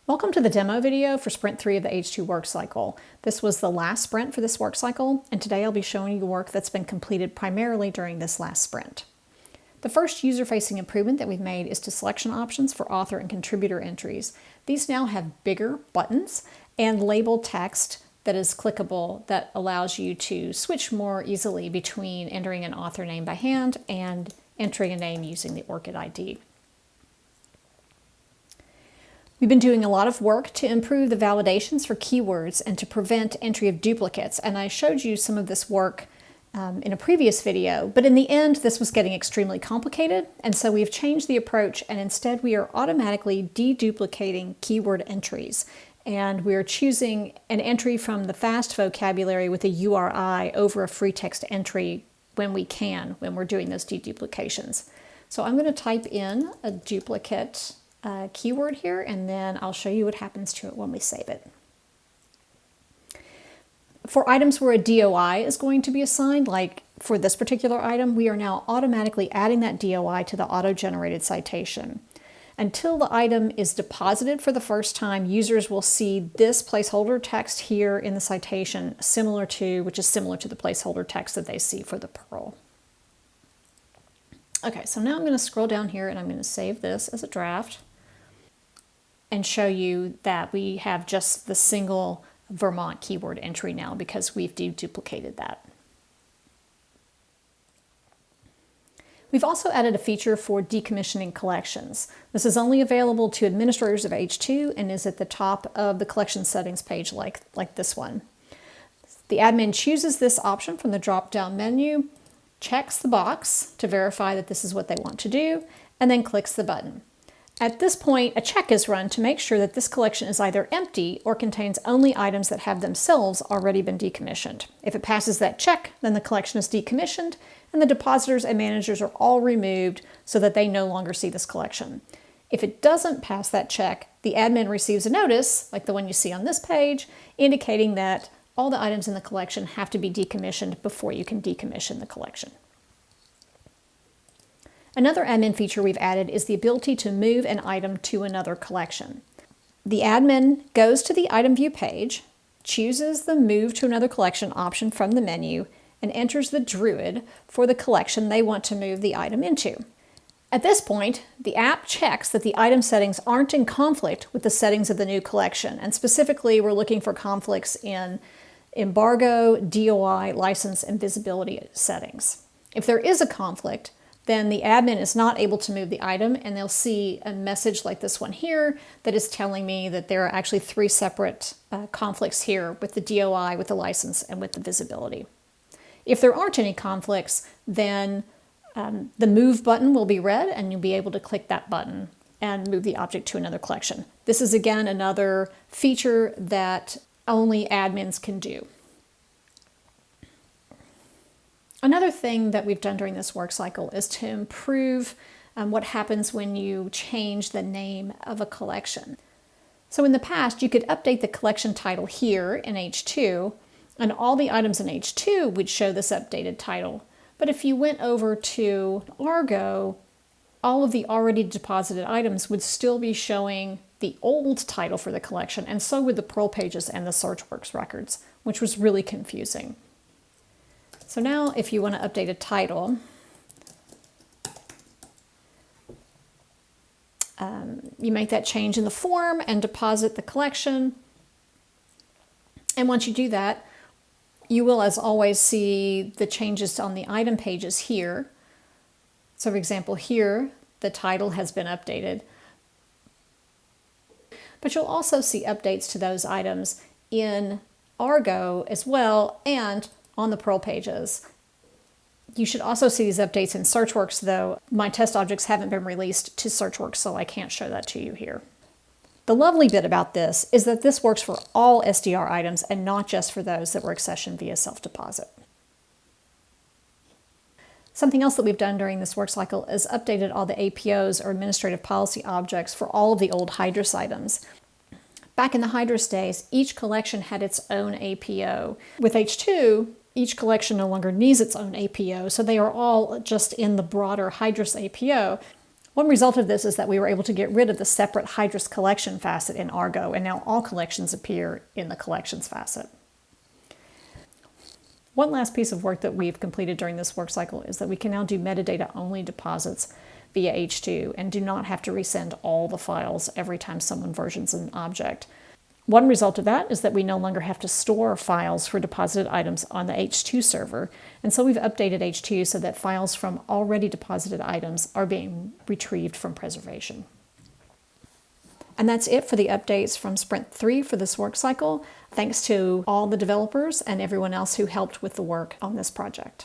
Welcome to the demo video for Sprint 3 of the H2 work cycle. This was the last sprint for this work cycle, and today I'll be showing you work that's been completed primarily during this last sprint. The first user-facing improvement that we've made is to selection options for author and contributor entries. These now have bigger buttons and labeled text that is clickable that allows you to switch more easily between entering an author name by hand and entering a name using the ORCID ID. We've been doing a lot of work to improve the validations for keywords and to prevent entry of duplicates, and I showed you some of this work in a previous video, but in the end this was getting extremely complicated, and so we've changed the approach, and instead we are automatically deduplicating keyword entries, and we are choosing an entry from the fast vocabulary with a URI over a free text entry when we can, when we're doing those deduplications. So I'm going to type in a duplicate keyword here, and then I'll show you what happens to it when we save it. For items where a DOI is going to be assigned, like for this particular item, we are now automatically adding that DOI to the auto-generated citation. Until the item is deposited for the first time, users will see this placeholder text here in the citation, which is similar to the placeholder text that they see for the Pearl. Okay, so now I'm going to scroll down here and I'm going to save this as a draft and show you that we have just the single Vermont keyword entry now because we've deduplicated that. We've also added a feature for decommissioning collections. This is only available to administrators of H2 and is at the top of the collection settings page like this one. The admin chooses this option from the drop-down menu, checks the box to verify that this is what they want to do, and then clicks the button. At this point, a check is run to make sure that this collection is either empty or contains only items that have themselves already been decommissioned. If it passes that check, then the collection is decommissioned and the depositors and managers are all removed so that they no longer see this collection. If it doesn't pass that check, the admin receives a notice, like the one you see on this page, indicating that all the items in the collection have to be decommissioned before you can decommission the collection. Another admin feature we've added is the ability to move an item to another collection. The admin goes to the item view page, chooses the Move to Another Collection option from the menu, and enters the Druid for the collection they want to move the item into. At this point, the app checks that the item settings aren't in conflict with the settings of the new collection, and specifically we're looking for conflicts in embargo, DOI, license, and visibility settings. If there is a conflict, then the admin is not able to move the item, and they'll see a message like this one here that is telling me that there are actually three separate conflicts here with the DOI, with the license, and with the visibility. If there aren't any conflicts, then the Move button will be red, and you'll be able to click that button and move the object to another collection. This is again another feature that only admins can do. Another thing that we've done during this work cycle is to improve what happens when you change the name of a collection. So in the past, you could update the collection title here in H2, and all the items in H2 would show this updated title. But if you went over to Argo, all of the already deposited items would still be showing the old title for the collection, and so would the Pearl pages and the SearchWorks records, which was really confusing. So now if you want to update a title, you make that change in the form and deposit the collection. And once you do that, you will, as always, see the changes on the item pages here. So for example, here, the title has been updated. But you'll also see updates to those items in Argo as well, and on the Pearl pages. You should also see these updates in SearchWorks, though my test objects haven't been released to SearchWorks, so I can't show that to you here. The lovely bit about this is that this works for all SDR items and not just for those that were accessioned via self-deposit. Something else that we've done during this work cycle is updated all the APOs or administrative policy objects for all of the old Hydrus items. Back in the Hydrus days, each collection had its own APO. With H2, each collection no longer needs its own APO, so they are all just in the broader Hydrus APO. One result of this is that we were able to get rid of the separate Hydrus collection facet in Argo, and now all collections appear in the collections facet. One last piece of work that we've completed during this work cycle is that we can now do metadata-only deposits via H2 and do not have to resend all the files every time someone versions an object. One result of that is that we no longer have to store files for deposited items on the H2 server, and so we've updated H2 so that files from already deposited items are being retrieved from preservation. And that's it for the updates from Sprint 3 for this work cycle. Thanks to all the developers and everyone else who helped with the work on this project.